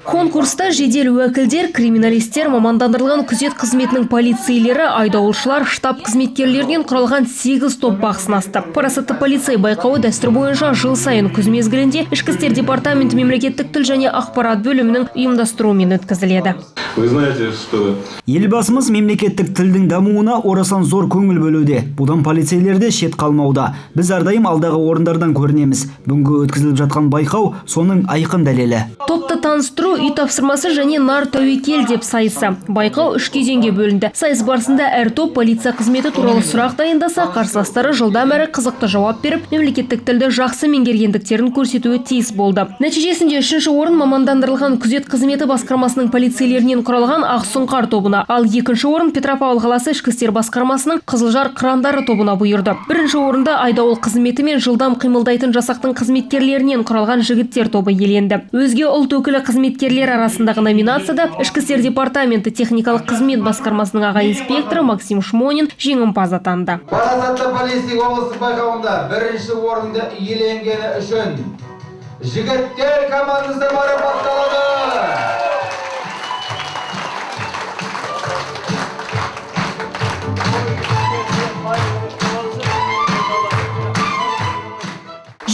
Конкурста жедел уәкілдер, криминалистер, мамандандырылған күзет қызметінің полицейлері, айдаушылар, штаб қызметкерлерінен құралған 8 топ бақ сынасты. Парасатты полицей байқауы дәстүр бойынша жыл сайын күз мезгілінде Ішкі істер департаменті мемлекеттік тіл және ақпарат бөлімінің ұйымдастыруымен өткізіледі. Вы знаете, что Елбасымыз мемлекеттік тілдің дамуына орасан зор көңіл бөлуде. Бұдан полицейлерде шет қалмауда. Біз әрдайым алдағы орындардан көрінеміз. Бүгінгі өткізіліп жатқан байқау соның айқын дәлелі. Топты таныстыру, үй тапсырмасы және нар тәуекел деп сайысы. Байқау 3 кезеңге бөлінді. Сайыс барысында әр топ полиция қызметі туралы сұрақ дайындаса, қарсыластары жылдам әрі қызықты жауап беріп, мемлекеттік тілді жақсы меңгергендіктерін көрсетуі тиіс болды. Нәтижесінде 3-ші орын мамандандырылған күзет қызметі басқармасының полицейлерінен құралған Ақсұңқар тобына, ал 2-ші орын Петропавл қаласы ішкі істер басқармасының Қызылжар қырандары тобына бұйырды. 1-ші орында айдауыл қызметі мен жылдам қимылдайтын жасақтың қызметкерлерінен құралған жігіттер тобы иеленді. Өзге ұлт өкілі қызметкерлер арасындағы номинацияда Ішкі істер департаменті техникалық қызмет басқармасының аға инспекторы Максим Шмонин жеңімпаз атанды. Парасатты полицей облысы байқауында 1-ші орынды иеленгені үшін жігіттер командасы марапатталады.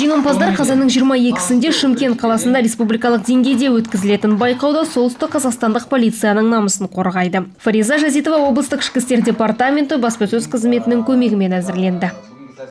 Жеңімпаздар қазанның 22-сінде Шымкент қаласында республикалық деңгейде өткізілетін байқауда солтүстік қазақстандық полицияның намысын қорғайды. Фариза Жазитова облыстық ішкі істер департаменті баспасөз қызметінің көмегімен әзірленді.